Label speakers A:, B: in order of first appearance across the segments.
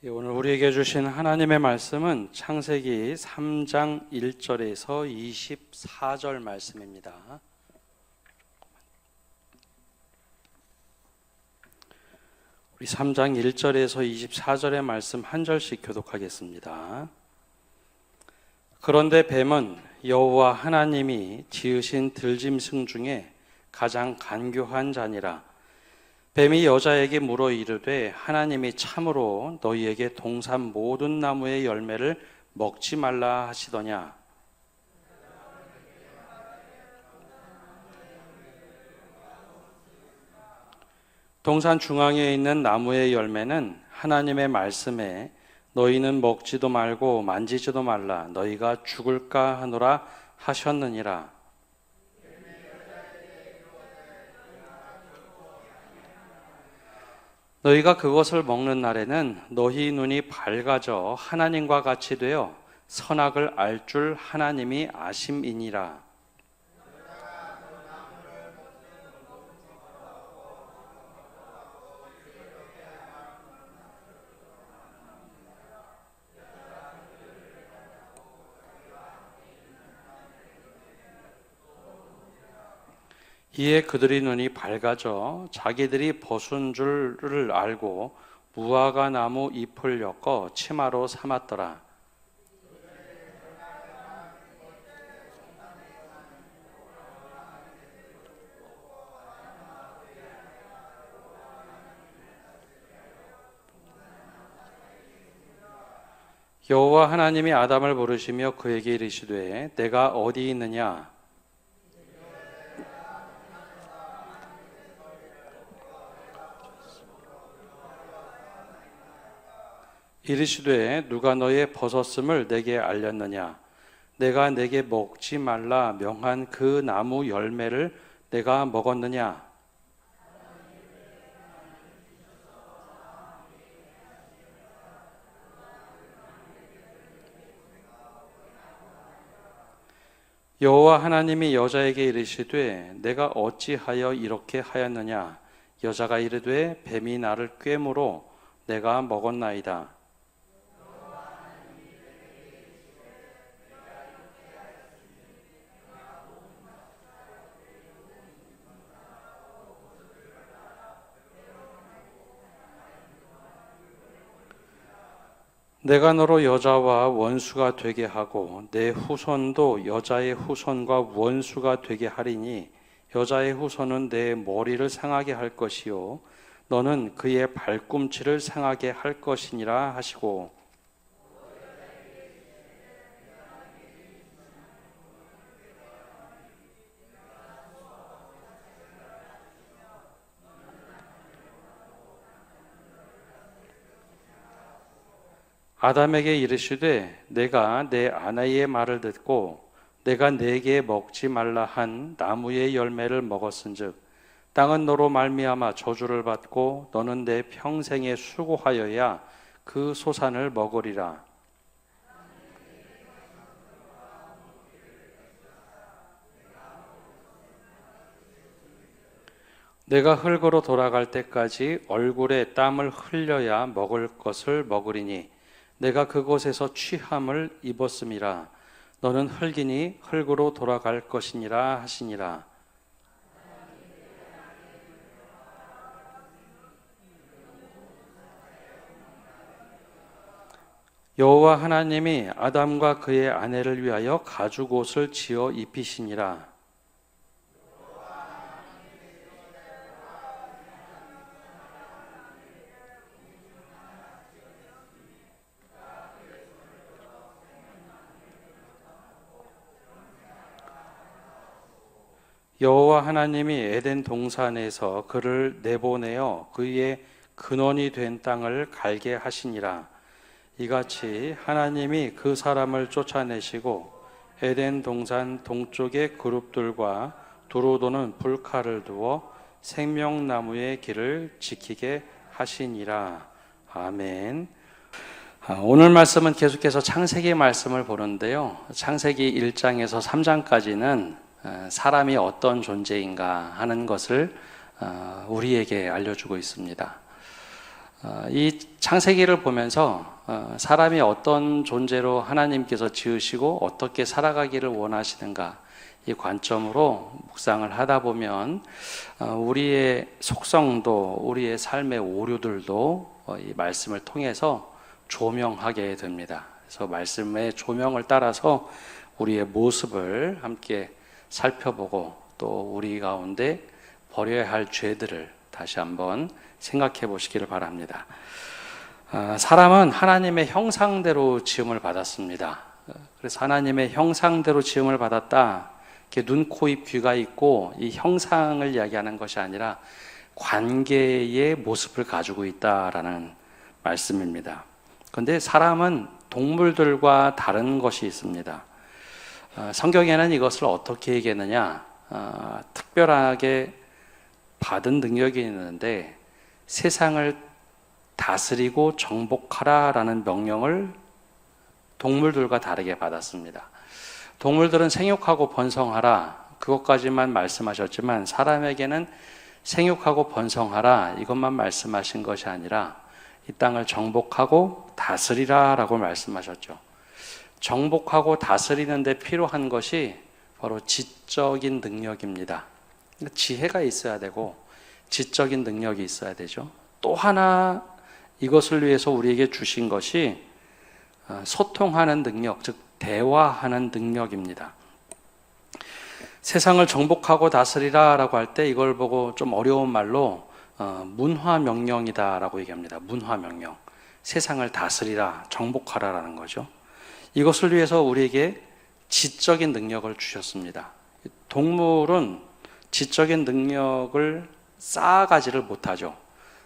A: 오늘 우리에게 주신 하나님의 말씀은 창세기 3장 1절에서 24절 말씀입니다. 우리 3장 1절에서 24절의 말씀 한 절씩 교독하겠습니다. 그런데 뱀은 여호와 하나님이 지으신 들짐승 중에 가장 간교한 자니라. 뱀이 여자에게 물어 이르되 하나님이 참으로 너희에게 동산 모든 나무의 열매를 먹지 말라 하시더냐. 동산 중앙에 있는 나무의 열매는 하나님의 말씀에 너희는 먹지도 말고 만지지도 말라 너희가 죽을까 하노라 하셨느니라. 너희가 그것을 먹는 날에는 너희 눈이 밝아져 하나님과 같이 되어 선악을 알 줄 하나님이 아심이니라. 이에 그들의 눈이 밝아져 자기들이 벗은 줄을 알고 무화과 나무 잎을 엮어 치마로 삼았더라. 여호와 하나님이 아담을 부르시며 그에게 이르시되 내가 어디 있느냐. 이르시되 누가 너의 벗었음을 내게 알렸느냐. 내가 내게 먹지 말라 명한 그 나무 열매를 내가 먹었느냐. 여호와 하나님이 여자에게 이르시되 내가 어찌하여 이렇게 하였느냐. 여자가 이르되 뱀이 나를 꾀므로 내가 먹었나이다. 내가 너로 여자와 원수가 되게 하고 내 후손도 여자의 후손과 원수가 되게 하리니 여자의 후손은 내 머리를 상하게 할 것이요 너는 그의 발꿈치를 상하게 할 것이니라 하시고 아담에게 이르시되 내가 내 아내의 말을 듣고 내가 네게 먹지 말라 한 나무의 열매를 먹었은즉 땅은 너로 말미암아 저주를 받고 너는 내 평생에 수고하여야 그 소산을 먹으리라. 내가 흙으로 돌아갈 때까지 얼굴에 땀을 흘려야 먹을 것을 먹으리니 내가 그곳에서 취함을 입었음이라. 너는 흙이니 흙으로 돌아갈 것이니라 하시니라. 여호와 하나님이 아담과 그의 아내를 위하여 가죽 옷을 지어 입히시니라. 여호와 하나님이 에덴 동산에서 그를 내보내어 그의 근원이 된 땅을 갈게 하시니라. 이같이 하나님이 그 사람을 쫓아내시고 에덴 동산 동쪽의 그룹들과 두루 도는 불칼을 두어 생명나무의 길을 지키게 하시니라. 아멘. 오늘 말씀은 계속해서 창세기 말씀을 보는데요. 창세기 1장에서 3장까지는 사람이 어떤 존재인가 하는 것을 우리에게 알려주고 있습니다. 이 창세기를 보면서 사람이 어떤 존재로 하나님께서 지으시고 어떻게 살아가기를 원하시는가, 이 관점으로 묵상을 하다 보면 우리의 속성도 우리의 삶의 오류들도 이 말씀을 통해서 조명하게 됩니다. 그래서 말씀의 조명을 따라서 우리의 모습을 함께 살펴보고 또 우리 가운데 버려야 할 죄들을 다시 한번 생각해 보시기를 바랍니다. 사람은 하나님의 형상대로 지음을 받았습니다. 그래서 하나님의 형상대로 지음을 받았다. 이렇게 눈, 코, 입, 귀가 있고 이 형상을 이야기하는 것이 아니라 관계의 모습을 가지고 있다라는 말씀입니다. 그런데 사람은 동물들과 다른 것이 있습니다. 성경에는 이것을 어떻게 얘기했느냐? 특별하게 받은 능력이 있는데 세상을 다스리고 정복하라라는 명령을 동물들과 다르게 받았습니다. 동물들은 생육하고 번성하라, 그것까지만 말씀하셨지만 사람에게는 생육하고 번성하라 이것만 말씀하신 것이 아니라 이 땅을 정복하고 다스리라 라고 말씀하셨죠. 정복하고 다스리는 데 필요한 것이 바로 지적인 능력입니다. 지혜가 있어야 되고 지적인 능력이 있어야 되죠. 또 하나 이것을 위해서 우리에게 주신 것이 소통하는 능력, 즉 대화하는 능력입니다. 세상을 정복하고 다스리라 라고 할 때 이걸 보고 좀 어려운 말로 문화명령이다 라고 얘기합니다. 문화명령. 세상을 다스리라, 정복하라 라는 거죠. 이것을 위해서 우리에게 지적인 능력을 주셨습니다. 동물은 지적인 능력을 쌓아가지를 못하죠.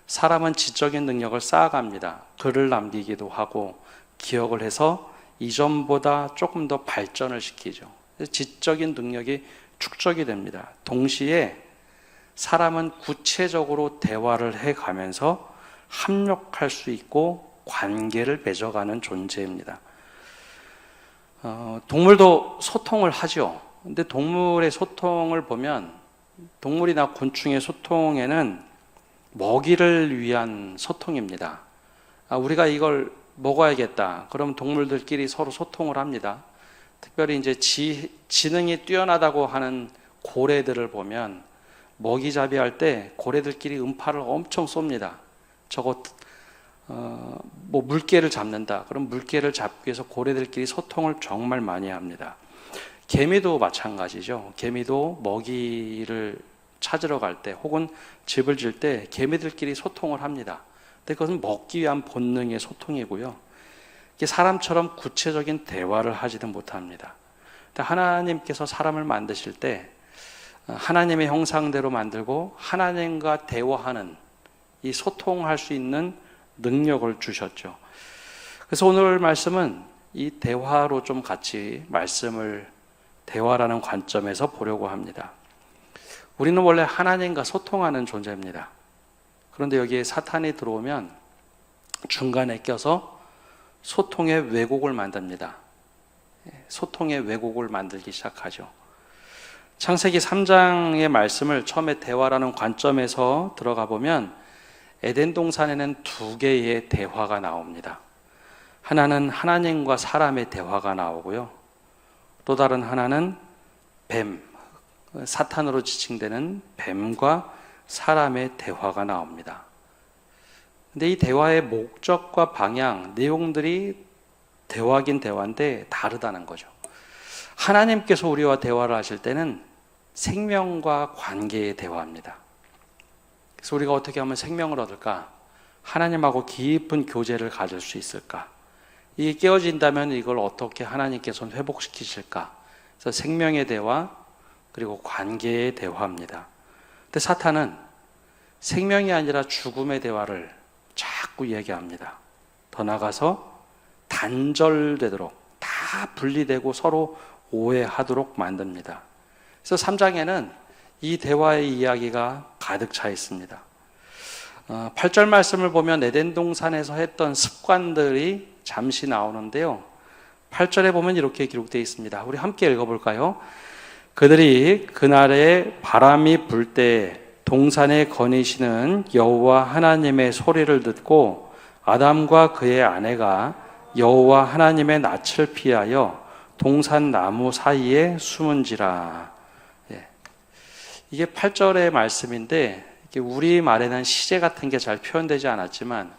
A: 사람은 지적인 능력을 쌓아갑니다. 글을 남기기도 하고 기억을 해서 이전보다 조금 더 발전을 시키죠. 지적인 능력이 축적이 됩니다. 동시에 사람은 구체적으로 대화를 해가면서 합력할 수 있고 관계를 맺어가는 존재입니다. 동물도 소통을 하죠. 근데 동물의 소통을 보면 동물이나 곤충의 소통에는 먹이를 위한 소통입니다. 우리가 이걸 먹어야겠다. 그럼 동물들끼리 서로 소통을 합니다. 특별히 이제 지능이 뛰어나다고 하는 고래들을 보면 먹이잡이 할 때 고래들끼리 음파를 엄청 쏩니다. 저거 뭐 물개를 잡는다. 그럼 물개를 잡기 위해서 고래들끼리 소통을 정말 많이 합니다. 개미도 마찬가지죠. 개미도 먹이를 찾으러 갈 때 혹은 집을 질 때 개미들끼리 소통을 합니다. 근데 그것은 먹기 위한 본능의 소통이고요. 사람처럼 구체적인 대화를 하지는 못합니다. 근데 하나님께서 사람을 만드실 때 하나님의 형상대로 만들고 하나님과 대화하는 이 소통할 수 있는 능력을 주셨죠. 그래서 오늘 말씀은 이 대화로 좀 같이 말씀을 대화라는 관점에서 보려고 합니다. 우리는 원래 하나님과 소통하는 존재입니다. 그런데 여기에 사탄이 들어오면 중간에 껴서 소통의 왜곡을 만듭니다. 소통의 왜곡을 만들기 시작하죠. 창세기 3장의 말씀을 처음에 대화라는 관점에서 들어가 보면 에덴 동산에는 두 개의 대화가 나옵니다. 하나는 하나님과 사람의 대화가 나오고요. 또 다른 하나는 뱀, 사탄으로 지칭되는 뱀과 사람의 대화가 나옵니다. 근데 이 대화의 목적과 방향, 내용들이 대화긴 대화인데 다르다는 거죠. 하나님께서 우리와 대화를 하실 때는 생명과 관계의 대화입니다. 그래서 우리가 어떻게 하면 생명을 얻을까? 하나님하고 깊은 교제를 가질 수 있을까? 이게 깨어진다면 이걸 어떻게 하나님께서는 회복시키실까? 그래서 생명의 대화, 그리고 관계의 대화입니다. 근데 사탄은 생명이 아니라 죽음의 대화를 자꾸 얘기합니다. 더 나아가서 단절되도록, 다 분리되고 서로 오해하도록 만듭니다. 그래서 3장에는 이 대화의 이야기가 가득 차 있습니다. 8절 말씀을 보면 에덴 동산에서 했던 습관들이 잠시 나오는데요. 8절에 보면 이렇게 기록되어 있습니다. 우리 함께 읽어볼까요? 그들이 그날에 바람이 불 때 동산에 거니시는 여호와 하나님의 소리를 듣고 아담과 그의 아내가 여호와 하나님의 낯을 피하여 동산 나무 사이에 숨은지라. 예. 이게 8절의 말씀인데 우리 말에는 시제 같은 게 잘 표현되지 않았지만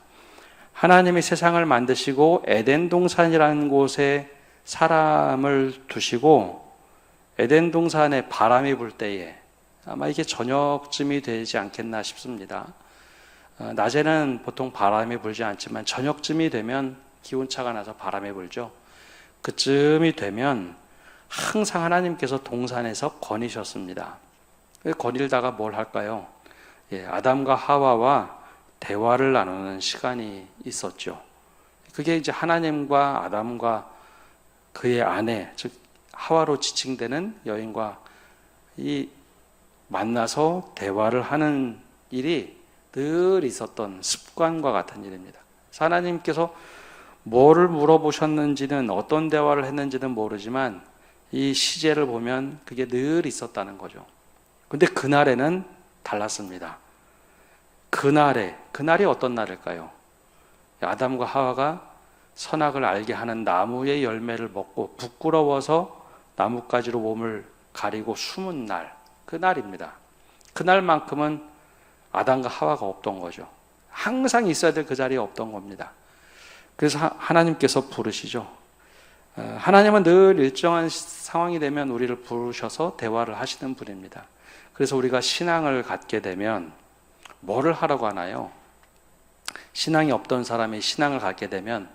A: 하나님이 세상을 만드시고 에덴 동산이라는 곳에 사람을 두시고 에덴 동산에 바람이 불 때에 아마 이게 저녁쯤이 되지 않겠나 싶습니다. 낮에는 보통 바람이 불지 않지만 저녁쯤이 되면 기온차가 나서 바람이 불죠. 그쯤이 되면 항상 하나님께서 동산에서 거니셨습니다. 거닐다가 뭘 할까요? 아담과 하와와 대화를 나누는 시간이 있었죠. 그게 이제 하나님과 아담과 그의 아내, 즉 하와로 지칭되는 여인과 이 만나서 대화를 하는 일이 늘 있었던 습관과 같은 일입니다. 하나님께서 뭐를 물어보셨는지는 어떤 대화를 했는지는 모르지만 이 시제를 보면 그게 늘 있었다는 거죠. 근데 그날에는 달랐습니다. 그날이 어떤 날일까요? 아담과 하와가 선악을 알게 하는 나무의 열매를 먹고 부끄러워서 나뭇가지로 몸을 가리고 숨은 날, 그날입니다. 그날만큼은 아담과 하와가 없던 거죠. 항상 있어야 될 그 자리에 없던 겁니다. 그래서 하나님께서 부르시죠. 하나님은 늘 일정한 상황이 되면 우리를 부르셔서 대화를 하시는 분입니다. 그래서 우리가 신앙을 갖게 되면 뭐를 하라고 하나요? 신앙이 없던 사람이 신앙을 갖게 되면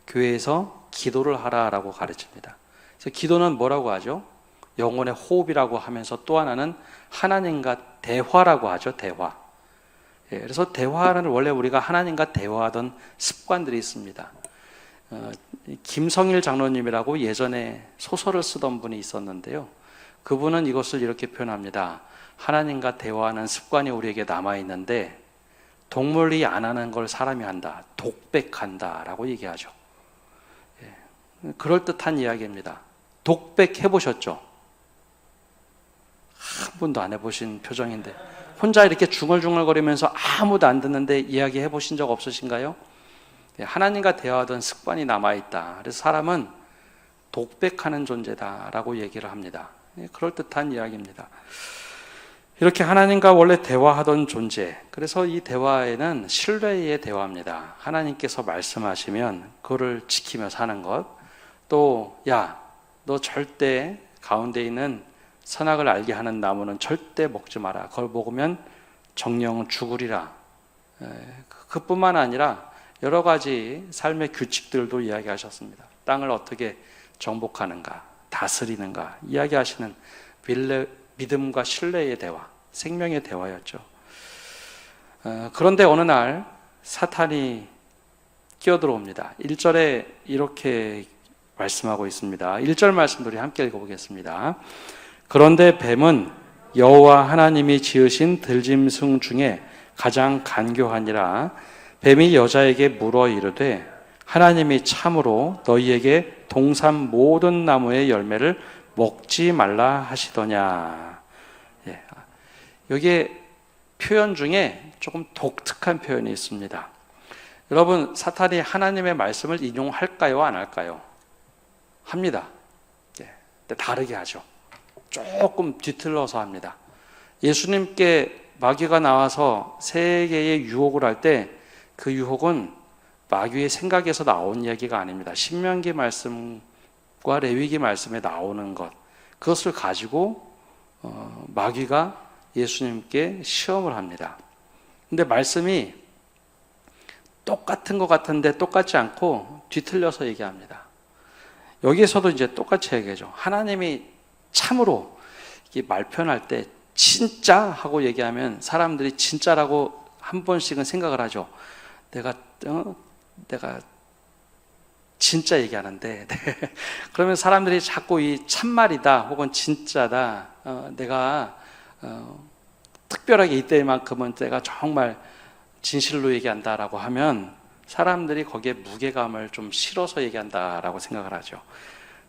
A: 교회에서 기도를 하라라고 가르칩니다. 그래서 기도는 뭐라고 하죠? 영혼의 호흡이라고 하면서 또 하나는 하나님과 대화라고 하죠. 대화. 그래서 대화는 원래 우리가 하나님과 대화하던 습관들이 있습니다. 김성일 장로님이라고 예전에 소설을 쓰던 분이 있었는데요. 그분은 이것을 이렇게 표현합니다. 하나님과 대화하는 습관이 우리에게 남아있는데 동물이 안 하는 걸 사람이 한다. 독백한다 라고 얘기하죠. 그럴듯한 이야기입니다. 독백 해보셨죠? 한 번도 안 해보신 표정인데 혼자 이렇게 중얼중얼거리면서 아무도 안 듣는데 이야기 해보신 적 없으신가요? 하나님과 대화하던 습관이 남아있다. 그래서 사람은 독백하는 존재다라고 얘기를 합니다. 그럴듯한 이야기입니다. 이렇게 하나님과 원래 대화하던 존재, 그래서 이 대화에는 신뢰의 대화입니다. 하나님께서 말씀하시면 그거를 지키며 사는 것, 또 야, 너 절대 가운데 있는 선악을 알게 하는 나무는 절대 먹지 마라. 그걸 먹으면 정령 죽으리라. 그뿐만 아니라 여러 가지 삶의 규칙들도 이야기하셨습니다. 땅을 어떻게 정복하는가, 다스리는가 이야기하시는 믿음과 신뢰의 대화, 생명의 대화였죠. 그런데 어느 날 사탄이 끼어들어옵니다. 1절에 이렇게 말씀하고 있습니다. 1절 말씀도 우리 함께 읽어보겠습니다. 그런데 뱀은 여호와 하나님이 지으신 들짐승 중에 가장 간교하니라. 뱀이 여자에게 물어 이르되 하나님이 참으로 너희에게 동산 모든 나무의 열매를 먹지 말라 하시더냐. 여기에 표현 중에 조금 독특한 표현이 있습니다. 여러분, 사탄이 하나님의 말씀을 인용할까요? 안 할까요? 합니다. 근데 다르게 하죠. 조금 뒤틀러서 합니다. 예수님께 마귀가 나와서 세계의 유혹을 할 때 그 유혹은 마귀의 생각에서 나온 이야기가 아닙니다. 신명기 말씀과 레위기 말씀에 나오는 것, 그것을 가지고 마귀가 예수님께 시험을 합니다. 근데 말씀이 똑같은 것 같은데 똑같지 않고 뒤틀려서 얘기합니다. 여기에서도 이제 똑같이 얘기하죠. 하나님이 참으로 이게 말 표현할 때 진짜 하고 얘기하면 사람들이 진짜라고 한 번씩은 생각을 하죠. 내가 진짜 얘기하는데 그러면 사람들이 자꾸 이 참말이다 혹은 진짜다, 내가 특별하게 이때만큼은 내가 정말 진실로 얘기한다라고 하면 사람들이 거기에 무게감을 좀 실어서 얘기한다라고 생각을 하죠.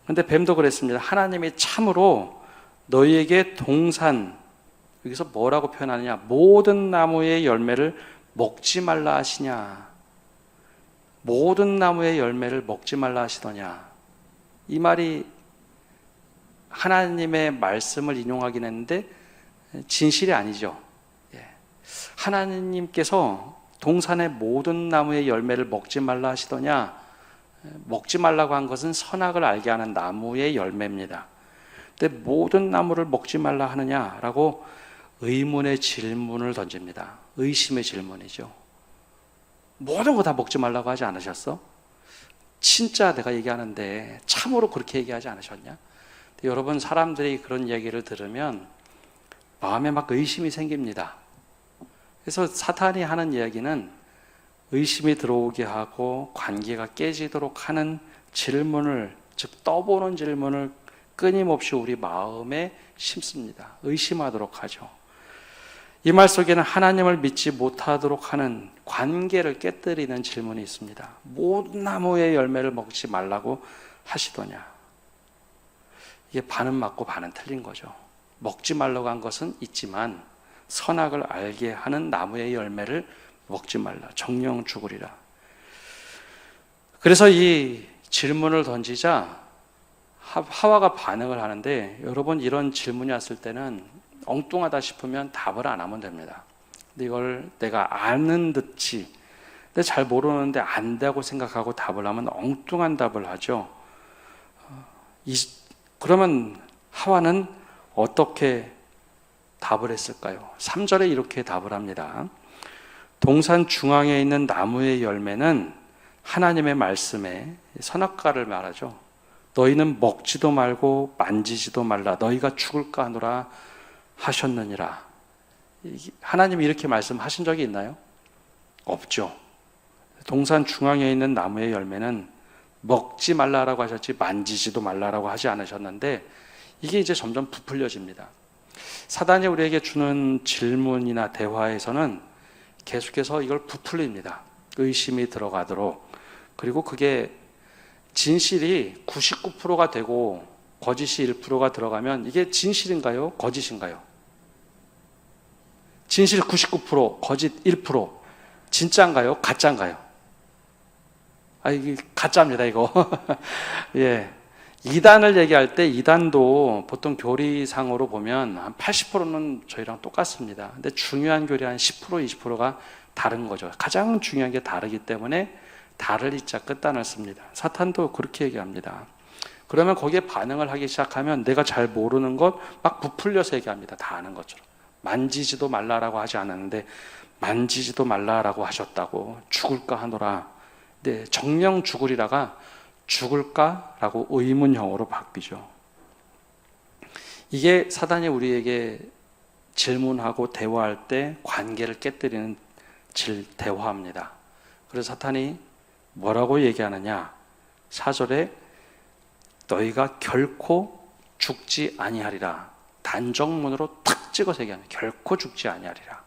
A: 그런데 뱀도 그랬습니다. 하나님이 참으로 너희에게 동산, 여기서 뭐라고 표현하느냐? 모든 나무의 열매를 먹지 말라 하시냐? 모든 나무의 열매를 먹지 말라 하시더냐? 이 말이 하나님의 말씀을 인용하긴 했는데 진실이 아니죠. 하나님께서 동산의 모든 나무의 열매를 먹지 말라 하시더냐? 먹지 말라고 한 것은 선악을 알게 하는 나무의 열매입니다. 근데 모든 나무를 먹지 말라 하느냐라고 의문의 질문을 던집니다. 의심의 질문이죠. 모든 거 다 먹지 말라고 하지 않으셨어? 진짜 내가 얘기하는데 참으로 그렇게 얘기하지 않으셨냐? 여러분, 사람들이 그런 얘기를 들으면 마음에 막 의심이 생깁니다. 그래서 사탄이 하는 이야기는 의심이 들어오게 하고 관계가 깨지도록 하는 질문을, 즉 떠보는 질문을 끊임없이 우리 마음에 심습니다. 의심하도록 하죠. 이 말 속에는 하나님을 믿지 못하도록 하는 관계를 깨뜨리는 질문이 있습니다. 모든 나무의 열매를 먹지 말라고 하시더냐? 이게 반은 맞고 반은 틀린 거죠. 먹지 말라고 한 것은 있지만 선악을 알게 하는 나무의 열매를 먹지 말라. 정령 죽으리라. 그래서 이 질문을 던지자 하와가 반응을 하는데, 여러분, 이런 질문이 왔을 때는 엉뚱하다 싶으면 답을 안 하면 됩니다. 근데 이걸 내가 아는 듯이, 근데 잘 모르는데 안다고 생각하고 답을 하면 엉뚱한 답을 하죠. 그러면 하와는 어떻게 답을 했을까요? 3절에 이렇게 답을 합니다. 동산 중앙에 있는 나무의 열매는 하나님의 말씀에, 선악과를 말하죠. 너희는 먹지도 말고 만지지도 말라. 너희가 죽을까 하노라 하셨느니라. 하나님이 이렇게 말씀하신 적이 있나요? 없죠. 동산 중앙에 있는 나무의 열매는 먹지 말라라고 하셨지 만지지도 말라라고 하지 않으셨는데, 이게 이제 점점 부풀려집니다. 사단이 우리에게 주는 질문이나 대화에서는 계속해서 이걸 부풀립니다. 의심이 들어가도록. 그리고 그게 진실이 99%가 되고 거짓이 1%가 들어가면 이게 진실인가요? 거짓인가요? 진실 99%, 거짓 1%. 진짜인가요? 가짜인가요? 이게 가짜입니다, 이거. 예. 이단을 얘기할 때 이단도 보통 교리상으로 보면 한 80%는 저희랑 똑같습니다. 근데 중요한 교리 한 10%, 20%가 다른 거죠. 가장 중요한 게 다르기 때문에 다를 이자 끝단을 씁니다. 사탄도 그렇게 얘기합니다. 그러면 거기에 반응을 하기 시작하면 내가 잘 모르는 것 막 부풀려서 얘기합니다. 다 아는 것처럼. 만지지도 말라라고 하지 않았는데 만지지도 말라라고 하셨다고. 죽을까 하노라. 네, 정령 죽으리라가 죽을까라고 의문형으로 바뀌죠. 이게 사단이 우리에게 질문하고 대화할 때 관계를 깨뜨리는 대화입니다. 그래서 사탄이 뭐라고 얘기하느냐? 4절에 너희가 결코 죽지 아니하리라. 단정문으로 탁 찍어서 얘기하는, 결코 죽지 아니하리라.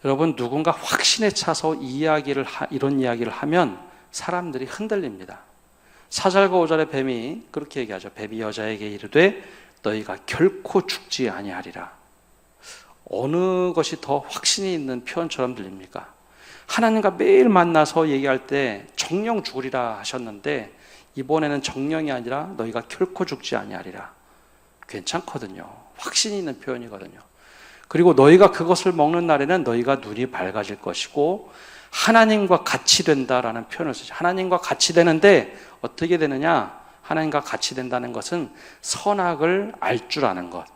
A: 여러분, 누군가 확신에 차서 이런 이야기를 하면 사람들이 흔들립니다. 4절과 5절의 뱀이 그렇게 얘기하죠. 뱀이 여자에게 이르되 너희가 결코 죽지 아니하리라. 어느 것이 더 확신이 있는 표현처럼 들립니까? 하나님과 매일 만나서 얘기할 때 정령 죽으리라 하셨는데 이번에는 정령이 아니라 너희가 결코 죽지 아니하리라. 괜찮거든요. 확신이 있는 표현이거든요. 그리고 너희가 그것을 먹는 날에는 너희가 눈이 밝아질 것이고 하나님과 같이 된다라는 표현을 쓰죠. 하나님과 같이 되는데 어떻게 되느냐? 하나님과 같이 된다는 것은 선악을 알 줄 아는 것.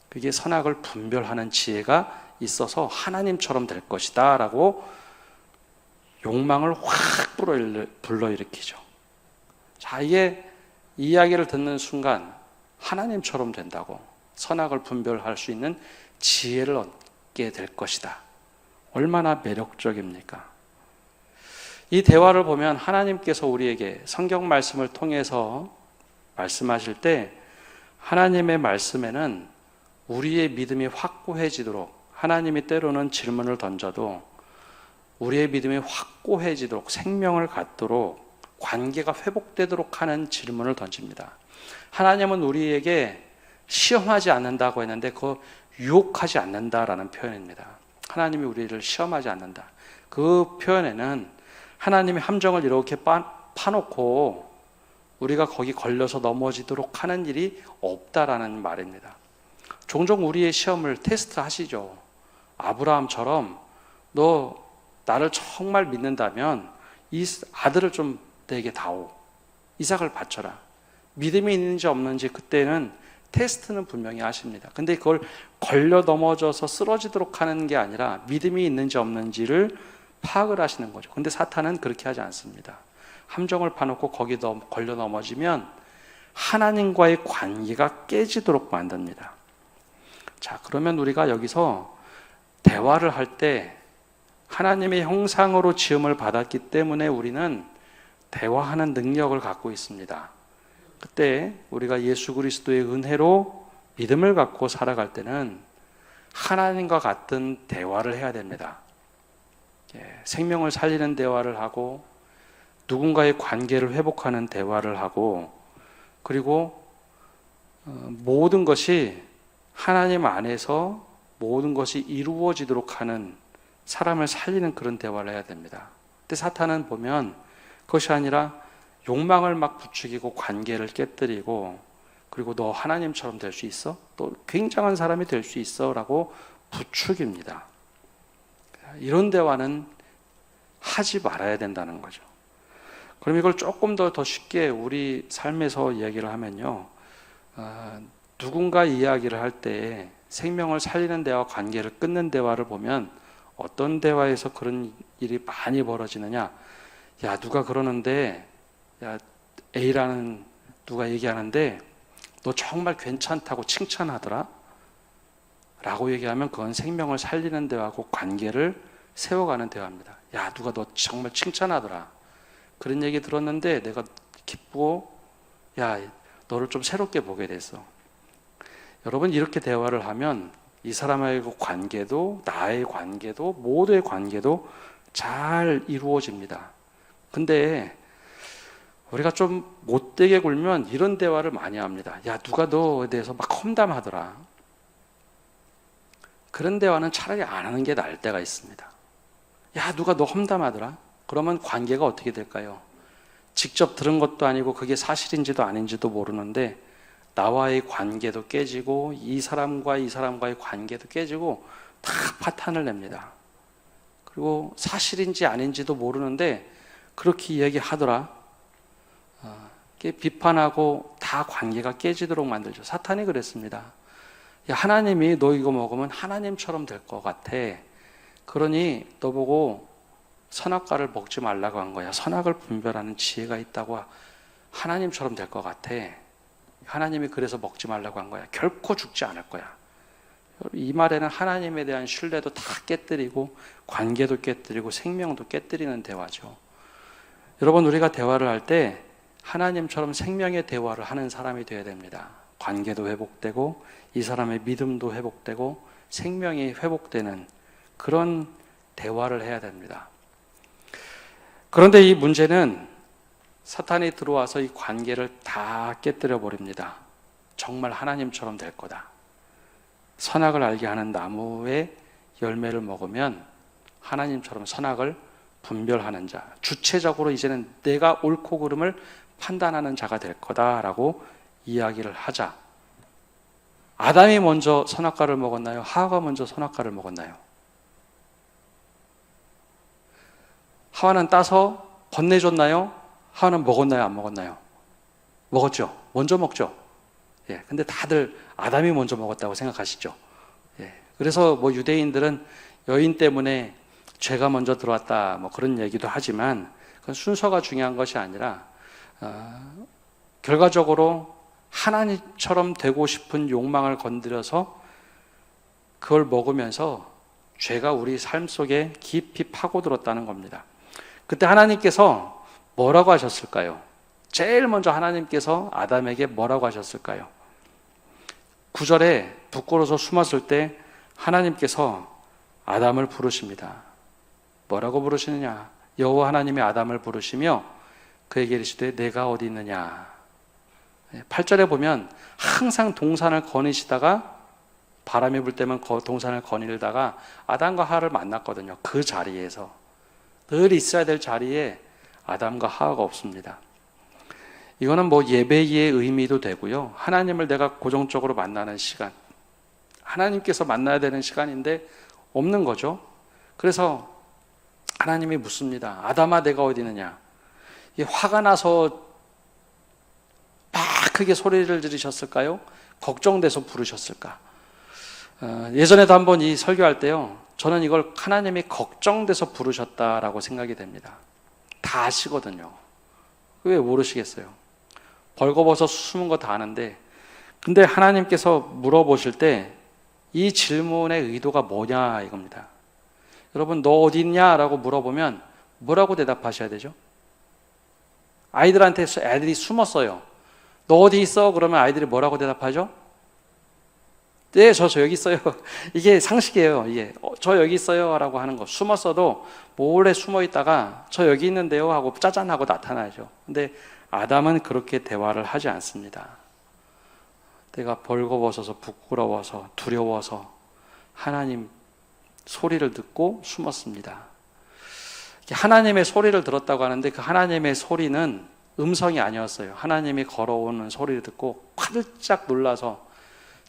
A: 그게 선악을 분별하는 지혜가 있어서 하나님처럼 될 것이다 라고 욕망을 확 불러일으키죠. 자, 이게 이야기를 듣는 순간 하나님처럼 된다고, 선악을 분별할 수 있는 지혜를 얻게 될 것이다. 얼마나 매력적입니까? 이 대화를 보면 하나님께서 우리에게 성경 말씀을 통해서 말씀하실 때 하나님의 말씀에는 우리의 믿음이 확고해지도록, 하나님이 때로는 질문을 던져도 우리의 믿음이 확고해지도록, 생명을 갖도록, 관계가 회복되도록 하는 질문을 던집니다. 하나님은 우리에게 시험하지 않는다고 했는데 그 유혹하지 않는다라는 표현입니다. 하나님이 우리를 시험하지 않는다. 그 표현에는 하나님의 함정을 이렇게 파놓고 우리가 거기 걸려서 넘어지도록 하는 일이 없다라는 말입니다. 종종 우리의 시험을 테스트 하시죠. 아브라함처럼 너 나를 정말 믿는다면 이 아들을 좀 내게 다오. 이삭을 바쳐라. 믿음이 있는지 없는지 그때는 테스트는 분명히 하십니다. 근데 그걸 걸려 넘어져서 쓰러지도록 하는 게 아니라 믿음이 있는지 없는지를 파악을 하시는 거죠. 근데 사탄은 그렇게 하지 않습니다. 함정을 파놓고 거기 걸려 넘어지면 하나님과의 관계가 깨지도록 만듭니다. 자, 그러면 우리가 여기서 대화를 할 때 하나님의 형상으로 지음을 받았기 때문에 우리는 대화하는 능력을 갖고 있습니다. 그때 우리가 예수 그리스도의 은혜로 믿음을 갖고 살아갈 때는 하나님과 같은 대화를 해야 됩니다. 생명을 살리는 대화를 하고 누군가의 관계를 회복하는 대화를 하고 그리고 모든 것이 하나님 안에서 모든 것이 이루어지도록 하는 사람을 살리는 그런 대화를 해야 됩니다. 근데 사탄은 보면 그것이 아니라 욕망을 막 부추기고 관계를 깨뜨리고 그리고 너 하나님처럼 될 수 있어? 또 굉장한 사람이 될 수 있어? 라고 부추깁니다. 이런 대화는 하지 말아야 된다는 거죠. 그럼 이걸 조금 더 쉽게 우리 삶에서 얘기를 하면요. 누군가 이야기를 할 때 생명을 살리는 대화, 관계를 끊는 대화를 보면 어떤 대화에서 그런 일이 많이 벌어지느냐. 야, 누가 그러는데, 야, A라는 누가 얘기하는데 너 정말 괜찮다고 칭찬하더라? 라고 얘기하면 그건 생명을 살리는 대화고 관계를 세워가는 대화입니다. 야, 누가 너 정말 칭찬하더라. 그런 얘기 들었는데 내가 기쁘고 야, 너를 좀 새롭게 보게 됐어. 여러분, 이렇게 대화를 하면 이 사람의 관계도 나의 관계도 모두의 관계도 잘 이루어집니다. 근데 우리가 좀 못되게 굴면 이런 대화를 많이 합니다. 야, 누가 너에 대해서 막 험담하더라. 그런 대화는 차라리 안 하는 게 나을 때가 있습니다. 야, 누가 너 험담하더라. 그러면 관계가 어떻게 될까요? 직접 들은 것도 아니고 그게 사실인지도 아닌지도 모르는데 나와의 관계도 깨지고 이 사람과의 관계도 깨지고 다 파탄을 냅니다. 그리고 사실인지 아닌지도 모르는데 그렇게 얘기하더라. 비판하고 다 관계가 깨지도록 만들죠. 사탄이 그랬습니다. 야, 하나님이 너 이거 먹으면 하나님처럼 될 것 같아. 그러니 너 보고 선악과를 먹지 말라고 한 거야. 선악을 분별하는 지혜가 있다고 하나님처럼 될 것 같아. 하나님이 그래서 먹지 말라고 한 거야. 결코 죽지 않을 거야. 이 말에는 하나님에 대한 신뢰도 다 깨뜨리고 관계도 깨뜨리고 생명도 깨뜨리는 대화죠. 여러분, 우리가 대화를 할 때 하나님처럼 생명의 대화를 하는 사람이 되어야 됩니다. 관계도 회복되고 이 사람의 믿음도 회복되고 생명이 회복되는 그런 대화를 해야 됩니다. 그런데 이 문제는 사탄이 들어와서 이 관계를 다 깨뜨려 버립니다. 정말 하나님처럼 될 거다. 선악을 알게 하는 나무의 열매를 먹으면 하나님처럼 선악을 분별하는 자, 주체적으로 이제는 내가 옳고 그름을 판단하는 자가 될 거다라고 이야기를 하자. 아담이 먼저 선악과를 먹었나요? 하와가 먼저 선악과를 먹었나요? 하와는 따서 건네줬나요? 하와는 먹었나요? 안 먹었나요? 먹었죠. 먼저 먹죠. 예, 근데 다들 아담이 먼저 먹었다고 생각하시죠. 예, 그래서 뭐 유대인들은 여인 때문에 죄가 먼저 들어왔다 뭐 그런 얘기도 하지만 그건 순서가 중요한 것이 아니라 결과적으로 하나님처럼 되고 싶은 욕망을 건드려서 그걸 먹으면서 죄가 우리 삶 속에 깊이 파고들었다는 겁니다. 그때 하나님께서 뭐라고 하셨을까요? 제일 먼저 하나님께서 아담에게 뭐라고 하셨을까요? 9절에 부끄러워서 숨었을 때 하나님께서 아담을 부르십니다. 뭐라고 부르시느냐? 여호와 하나님이 아담을 부르시며 그에게 이르시되 내가 어디 있느냐? 8절에 보면 항상 동산을 거니시다가 바람이 불 때면 동산을 거닐다가 아담과 하와를 만났거든요. 그 자리에서 늘 있어야 될 자리에 아담과 하와가 없습니다. 이거는 뭐 예배의 의미도 되고요. 하나님을 내가 고정적으로 만나는 시간, 하나님께서 만나야 되는 시간인데 없는 거죠. 그래서 하나님이 묻습니다. 아담아, 내가 어디 있느냐? 화가 나서 막 크게 소리를 지르셨을까요? 걱정돼서 부르셨을까? 예전에도 한번 이 설교할 때요, 저는 이걸 하나님이 걱정돼서 부르셨다라고 생각이 됩니다. 다 아시거든요. 왜 모르시겠어요? 벌거벗어 숨은 거 다 아는데, 근데 하나님께서 물어보실 때 이 질문의 의도가 뭐냐 이겁니다. 여러분, 너 어디 있냐? 라고 물어보면 뭐라고 대답하셔야 되죠? 아이들한테 애들이 숨었어요. 너 어디 있어? 그러면 아이들이 뭐라고 대답하죠? 네, 저 여기 있어요. 이게 상식이에요. 이게 저 여기 있어요 라고 하는 거. 숨었어도 몰래 숨어 있다가 저 여기 있는데요 하고 짜잔하고 나타나죠. 근데 아담은 그렇게 대화를 하지 않습니다. 내가 벌거벗어서 부끄러워서 두려워서 하나님 소리를 듣고 숨었습니다. 하나님의 소리를 들었다고 하는데 그 하나님의 소리는 음성이 아니었어요. 하나님이 걸어오는 소리를 듣고 활짝 놀라서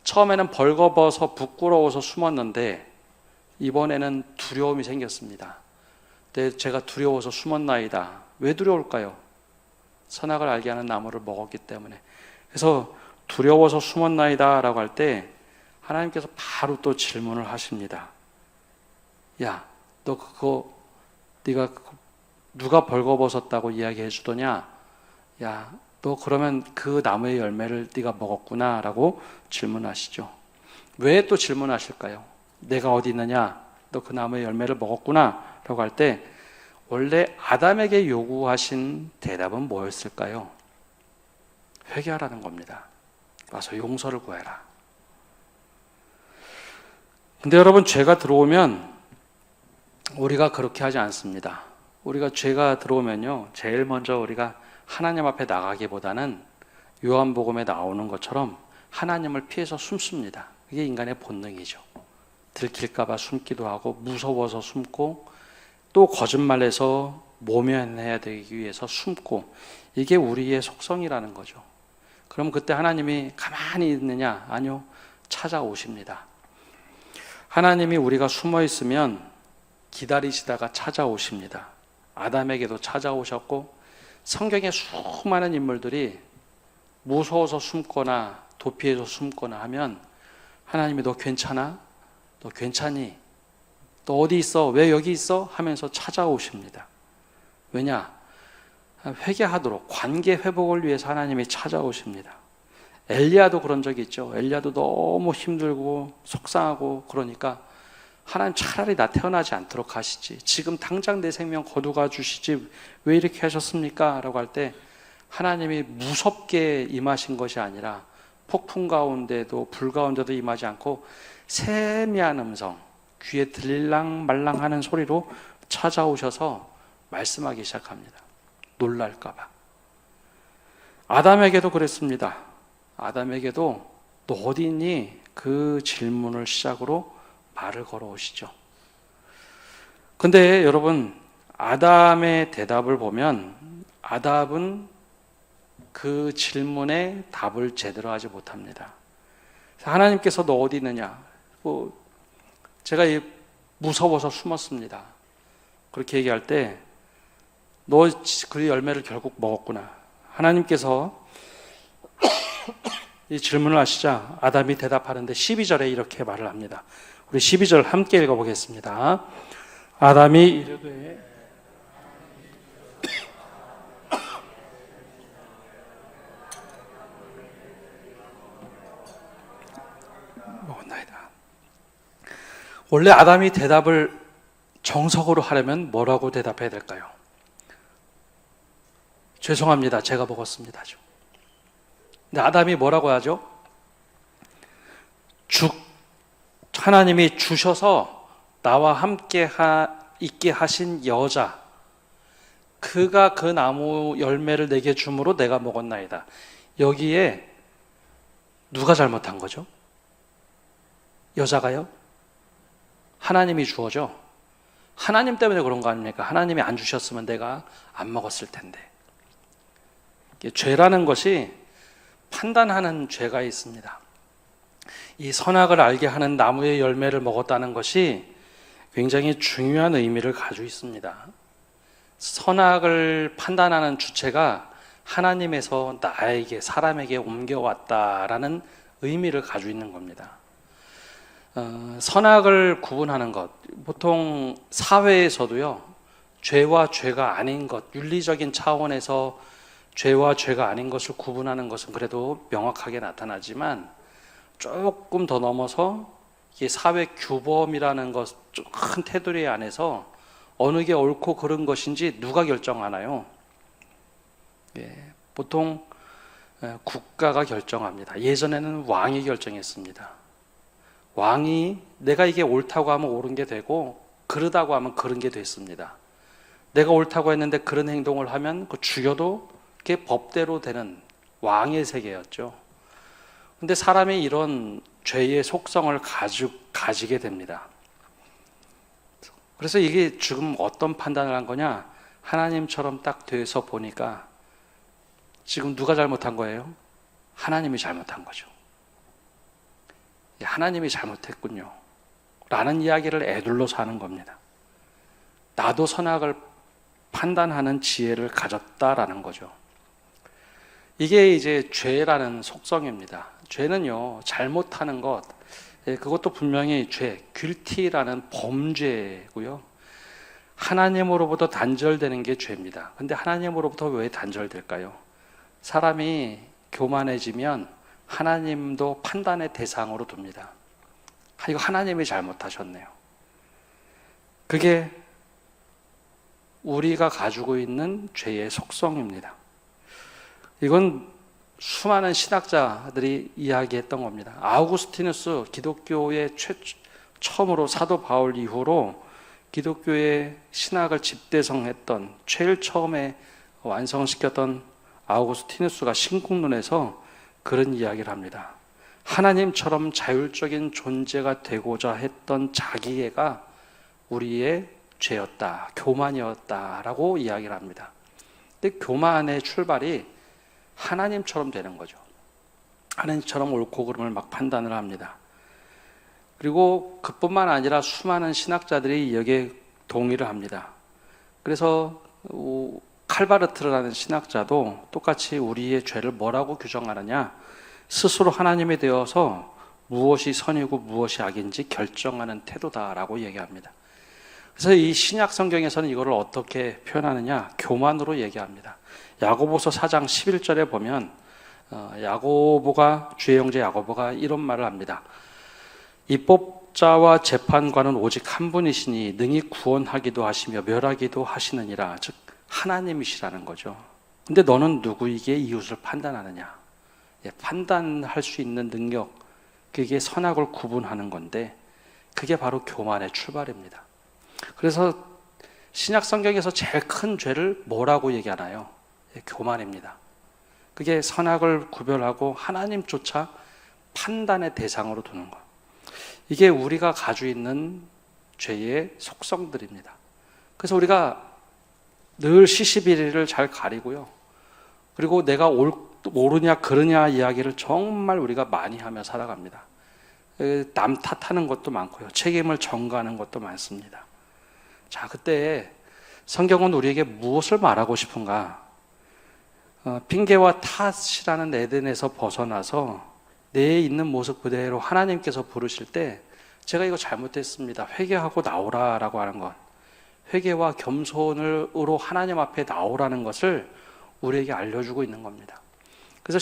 A: 처음에는 벌거벗어 부끄러워서 숨었는데 이번에는 두려움이 생겼습니다. 제가 두려워서 숨었나이다. 왜 두려울까요? 선악을 알게 하는 나무를 먹었기 때문에. 그래서 두려워서 숨었나이다 라고 할 때 하나님께서 바로 또 질문을 하십니다. 야, 너 네가 누가 벌거벗었다고 이야기해 주더냐? 야, 너 그러면 그 나무의 열매를 네가 먹었구나 라고 질문하시죠. 왜 또 질문하실까요? 내가 어디 있느냐? 너 그 나무의 열매를 먹었구나 라고 할 때 원래 아담에게 요구하신 대답은 뭐였을까요? 회개하라는 겁니다. 와서 용서를 구해라. 근데 여러분, 죄가 들어오면 우리가 그렇게 하지 않습니다. 우리가 죄가 들어오면요, 제일 먼저 우리가 하나님 앞에 나가기보다는 요한복음에 나오는 것처럼 하나님을 피해서 숨습니다. 그게 인간의 본능이죠. 들킬까봐 숨기도 하고 무서워서 숨고 또 거짓말해서 모면해야 되기 위해서 숨고, 이게 우리의 속성이라는 거죠. 그럼 그때 하나님이 가만히 있느냐? 아니요, 찾아오십니다. 하나님이 우리가 숨어 있으면 기다리시다가 찾아오십니다. 아담에게도 찾아오셨고 성경의 수많은 인물들이 무서워서 숨거나 도피해서 숨거나 하면 하나님이 너 괜찮아? 너 괜찮니? 너 어디 있어? 왜 여기 있어? 하면서 찾아오십니다. 왜냐? 회개하도록, 관계 회복을 위해서 하나님이 찾아오십니다. 엘리야도 그런 적이 있죠. 엘리야도 너무 힘들고 속상하고 그러니까 하나님 차라리 나 태어나지 않도록 하시지, 지금 당장 내 생명 거두가 주시지 왜 이렇게 하셨습니까? 라고 할 때 하나님이 무섭게 임하신 것이 아니라 폭풍 가운데도 불 가운데도 임하지 않고 세미한 음성, 귀에 들릴랑 말랑 하는 소리로 찾아오셔서 말씀하기 시작합니다. 놀랄까 봐. 아담에게도 그랬습니다. 아담에게도 너 어디 있니? 그 질문을 시작으로 말을 걸어오시죠. 근데 여러분, 아담의 대답을 보면 아담은 그 질문에 답을 제대로 하지 못합니다. 하나님께서 너 어디 있느냐? 제가 무서워서 숨었습니다. 그렇게 얘기할 때 너 그 열매를 결국 먹었구나. 하나님께서 이 질문을 하시자 아담이 대답하는데 12절에 이렇게 말을 합니다. 우리 12절 함께 읽어보겠습니다. 아담이 이르되 먹었나이다. 원래 아담이 대답을 정석으로 하려면 뭐라고 대답해야 될까요? 죄송합니다. 제가 먹었습니다. 근데 아담이 뭐라고 하죠? 하나님이 주셔서 나와 함께 있게 하신 여자, 그가 그 나무 열매를 내게 줌으로 내가 먹었나이다. 여기에 누가 잘못한 거죠? 여자가요? 하나님이 주어죠. 하나님 때문에 그런 거 아닙니까? 하나님이 안 주셨으면 내가 안 먹었을 텐데. 죄라는 것이 판단하는 죄가 있습니다. 이 선악을 알게 하는 나무의 열매를 먹었다는 것이 굉장히 중요한 의미를 가지고 있습니다. 선악을 판단하는 주체가 하나님에서 나에게, 사람에게 옮겨왔다라는 의미를 가지고 있는 겁니다. 선악을 구분하는 것, 보통 사회에서도요, 죄와 죄가 아닌 것, 윤리적인 차원에서 죄와 죄가 아닌 것을 구분하는 것은 그래도 명확하게 나타나지만 조금 더 넘어서 이게 사회 규범이라는 것, 큰 테두리 안에서 어느 게 옳고 그른 것인지 누가 결정하나요? 보통 국가가 결정합니다. 예전에는 왕이 결정했습니다. 왕이 내가 이게 옳다고 하면 옳은 게 되고 그르다고 하면 그른 게 됐습니다. 내가 옳다고 했는데 그런 행동을 하면 그 죽여도 그게 법대로 되는 왕의 세계였죠. 근데 사람이 이런 죄의 속성을 가지게 됩니다. 그래서 이게 지금 어떤 판단을 한 거냐? 하나님처럼 딱 돼서 보니까 지금 누가 잘못한 거예요? 하나님이 잘못한 거죠. 하나님이 잘못했군요 라는 이야기를 애둘러서 하는 겁니다. 나도 선악을 판단하는 지혜를 가졌다라는 거죠. 이게 이제 죄라는 속성입니다. 죄는요, 잘못하는 것, 그것도 분명히 죄, guilty라는 범죄고요. 하나님으로부터 단절되는 게 죄입니다. 근데 하나님으로부터 왜 단절될까요? 사람이 교만해지면 하나님도 판단의 대상으로 둡니다. 이거 하나님이 잘못하셨네요. 그게 우리가 가지고 있는 죄의 속성입니다. 이건 수많은 신학자들이 이야기했던 겁니다. 아우구스티누스, 기독교의 처음으로 사도 바울 이후로 기독교의 신학을 집대성했던, 제일 처음에 완성시켰던 아우구스티누스가 신국론에서 그런 이야기를 합니다. 하나님처럼 자율적인 존재가 되고자 했던 자기애가 우리의 죄였다, 교만이었다라고 이야기를 합니다. 근데 교만의 출발이 하나님처럼 되는 거죠. 하나님처럼 옳고 그름을 막 판단을 합니다. 그리고 그뿐만 아니라 수많은 신학자들이 여기에 동의를 합니다. 그래서 칼바르트라는 신학자도 똑같이 우리의 죄를 뭐라고 규정하느냐? 스스로 하나님이 되어서 무엇이 선이고 무엇이 악인지 결정하는 태도다라고 얘기합니다. 그래서 이 신약 성경에서는 이거를 어떻게 표현하느냐? 교만으로 얘기합니다. 야고보서 4장 11절에 보면 주의 형제 야고보가 이런 말을 합니다. 입법자와 재판관은 오직 한 분이시니 능히 구원하기도 하시며 멸하기도 하시느니라. 즉 하나님이시라는 거죠. 근데 너는 누구에게 이웃을 판단하느냐? 판단할 수 있는 능력, 그게 선악을 구분하는 건데 그게 바로 교만의 출발입니다. 그래서 신약 성경에서 제일 큰 죄를 뭐라고 얘기하나요? 교만입니다. 그게 선악을 구별하고 하나님조차 판단의 대상으로 두는 것. 이게 우리가 가지고 있는 죄의 속성들입니다. 그래서 우리가 늘 시시비리를 잘 가리고요. 그리고 내가 옳으냐 그르냐 이야기를 정말 우리가 많이 하며 살아갑니다. 남 탓하는 것도 많고요. 책임을 전가하는 것도 많습니다. 자, 그때 성경은 우리에게 무엇을 말하고 싶은가? 핑계와 탓이라는 에덴에서 벗어나서 내에 있는 모습 그대로 하나님께서 부르실 때 제가 이거 잘못했습니다. 회개하고 나오라라고 하는 것. 회개와 겸손으로 하나님 앞에 나오라는 것을 우리에게 알려주고 있는 겁니다. 그래서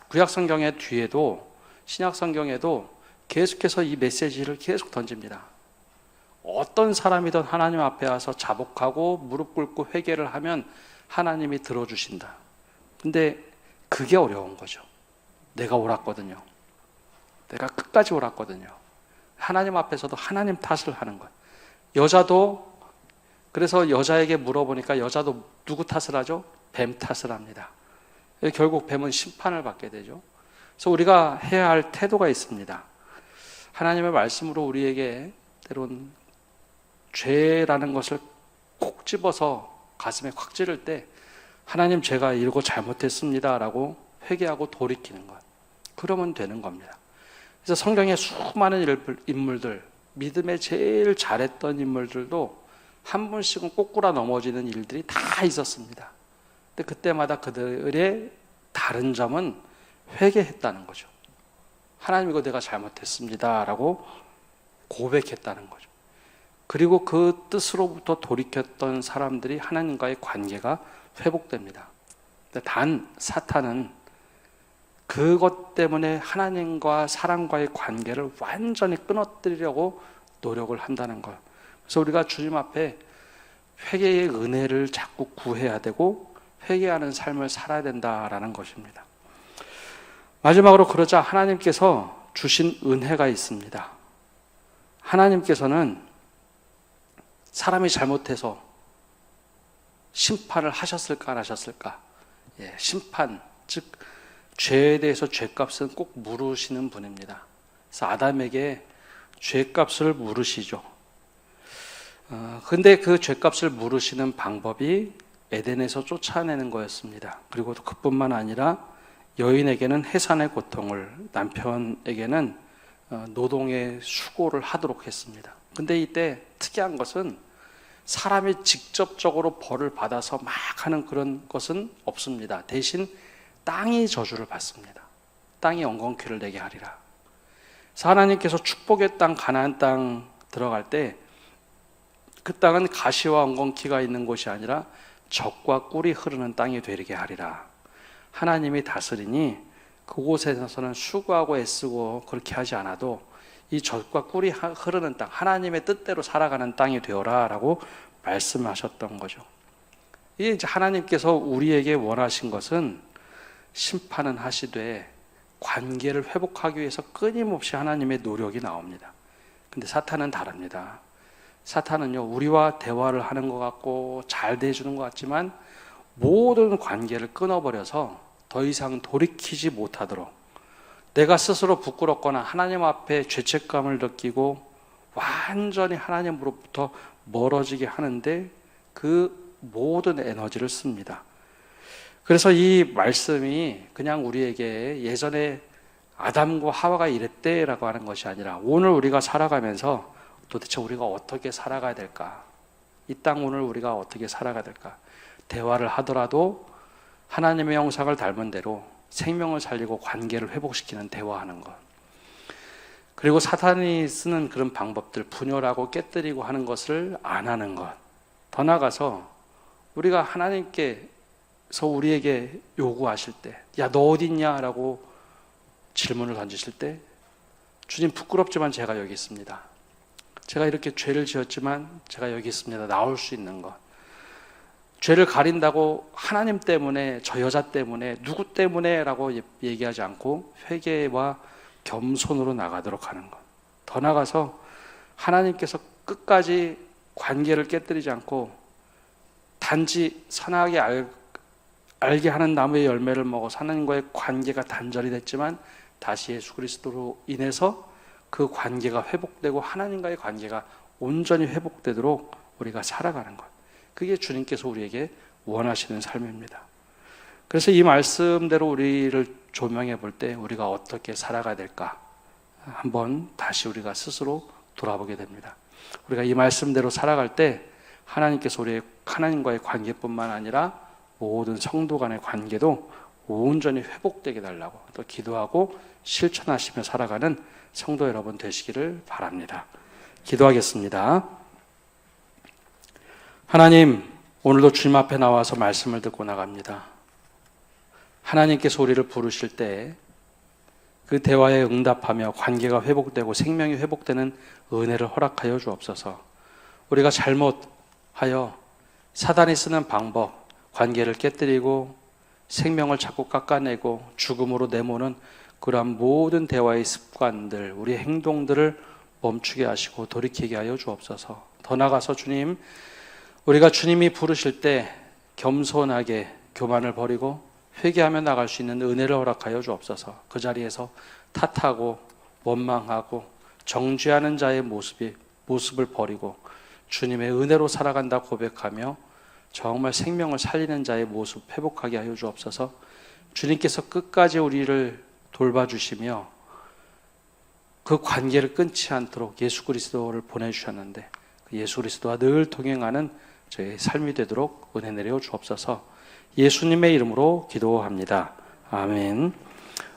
A: 구약 성경의 뒤에도 신약 성경에도 계속해서 이 메시지를 계속 던집니다. 어떤 사람이든 하나님 앞에 와서 자복하고 무릎 꿇고 회개를 하면 하나님이 들어주신다. 근데 그게 어려운 거죠. 내가 옳았거든요. 내가 끝까지 옳았거든요. 하나님 앞에서도 하나님 탓을 하는 것. 여자도 그래서 여자에게 물어보니까 여자도 누구 탓을 하죠? 뱀 탓을 합니다. 결국 뱀은 심판을 받게 되죠. 그래서 우리가 해야 할 태도가 있습니다. 하나님의 말씀으로 우리에게 때론 죄라는 것을 콕 집어서 가슴에 콱 찌를 때 하나님 제가 이러고 잘못했습니다 라고 회개하고 돌이키는 것, 그러면 되는 겁니다. 그래서 성경의 수많은 인물들, 믿음에 제일 잘했던 인물들도 한 번씩은 꼬꾸라 넘어지는 일들이 다 있었습니다. 근데 그때마다 그들의 다른 점은 회개했다는 거죠. 하나님 이거 내가 잘못했습니다 라고 고백했다는 거죠. 그리고 그 뜻으로부터 돌이켰던 사람들이 하나님과의 관계가 회복됩니다. 단 사탄은 그것 때문에 하나님과 사람과의 관계를 완전히 끊어뜨리려고 노력을 한다는 것. 그래서 우리가 주님 앞에 회개의 은혜를 자꾸 구해야 되고 회개하는 삶을 살아야 된다라는 것입니다. 마지막으로 그러자 하나님께서 주신 은혜가 있습니다. 하나님께서는 사람이 잘못해서 심판을 하셨을까 안 하셨을까? 심판, 즉 죄에 대해서 죄값은 꼭 물으시는 분입니다. 그래서 아담에게 죄값을 물으시죠. 근데 그 죄값을 물으시는 방법이 에덴에서 쫓아내는 거였습니다. 그리고 또 그뿐만 아니라 여인에게는 해산의 고통을, 남편에게는 노동의 수고를 하도록 했습니다. 근데 이때 특이한 것은 사람이 직접적으로 벌을 받아서 막 하는 그런 것은 없습니다. 대신 땅이 저주를 받습니다. 땅이 엉겅퀴를 내게 하리라. 그래서 하나님께서 축복의 땅, 가나안 땅 들어갈 때 그 땅은 가시와 엉겅퀴가 있는 곳이 아니라 젖과 꿀이 흐르는 땅이 되게 하리라. 하나님이 다스리니 그곳에서는 수고하고 애쓰고 그렇게 하지 않아도 이 젖과 꿀이 흐르는 땅, 하나님의 뜻대로 살아가는 땅이 되어라 라고 말씀하셨던 거죠. 이게 이제 하나님께서 우리에게 원하신 것은 심판은 하시되 관계를 회복하기 위해서 끊임없이 하나님의 노력이 나옵니다. 근데 사탄은 다릅니다. 사탄은요, 우리와 대화를 하는 것 같고 잘 대해주는 것 같지만 모든 관계를 끊어버려서 더 이상 돌이키지 못하도록, 내가 스스로 부끄럽거나 하나님 앞에 죄책감을 느끼고 완전히 하나님으로부터 멀어지게 하는데 그 모든 에너지를 씁니다. 그래서 이 말씀이 그냥 우리에게 예전에 아담과 하와가 이랬대라고 하는 것이 아니라 오늘 우리가 살아가면서 도대체 우리가 어떻게 살아가야 될까? 이 땅 오늘 우리가 어떻게 살아가야 될까? 대화를 하더라도 하나님의 형상을 닮은 대로 생명을 살리고 관계를 회복시키는 대화하는 것. 그리고 사탄이 쓰는 그런 방법들, 분열하고 깨뜨리고 하는 것을 안 하는 것. 더 나아가서 우리가 하나님께서 우리에게 요구하실 때, 야, 너 어디 있냐? 라고 질문을 던지실 때, 주님 부끄럽지만 제가 여기 있습니다. 제가 이렇게 죄를 지었지만 제가 여기 있습니다. 나올 수 있는 것. 죄를 가린다고 하나님 때문에, 저 여자 때문에, 누구 때문에 라고 얘기하지 않고 회개와 겸손으로 나가도록 하는 것. 더 나아가서 하나님께서 끝까지 관계를 깨뜨리지 않고 단지 선하게 알게 하는 나무의 열매를 먹어서 하나님과의 관계가 단절이 됐지만 다시 예수 그리스도로 인해서 그 관계가 회복되고 하나님과의 관계가 온전히 회복되도록 우리가 살아가는 것. 그게 주님께서 우리에게 원하시는 삶입니다. 그래서 이 말씀대로 우리를 조명해 볼 때 우리가 어떻게 살아가야 될까? 한번 다시 우리가 스스로 돌아보게 됩니다. 우리가 이 말씀대로 살아갈 때 하나님께서 우리의 하나님과의 관계뿐만 아니라 모든 성도 간의 관계도 온전히 회복되게 달라고 또 기도하고 실천하시며 살아가는 성도 여러분 되시기를 바랍니다. 기도하겠습니다. 하나님, 오늘도 주님 앞에 나와서 말씀을 듣고 나갑니다. 하나님께서 우리를 부르실 때 그 대화에 응답하며 관계가 회복되고 생명이 회복되는 은혜를 허락하여 주옵소서. 우리가 잘못하여 사단이 쓰는 방법, 관계를 깨뜨리고 생명을 자꾸 깎아내고 죽음으로 내모는 그러한 모든 대화의 습관들, 우리의 행동들을 멈추게 하시고 돌이키게 하여 주옵소서. 더 나아가서 주님, 우리가 주님이 부르실 때 겸손하게 교만을 버리고 회개하며 나갈 수 있는 은혜를 허락하여 주옵소서. 그 자리에서 탓하고 원망하고 정죄하는 자의 모습을 버리고 주님의 은혜로 살아간다 고백하며 정말 생명을 살리는 자의 모습 회복하게 하여 주옵소서. 주님께서 끝까지 우리를 돌봐주시며 그 관계를 끊지 않도록 예수 그리스도를 보내주셨는데 그 예수 그리스도와 늘 동행하는 저의 삶이 되도록 은혜 내려 주옵소서. 예수님의 이름으로 기도합니다. 아멘.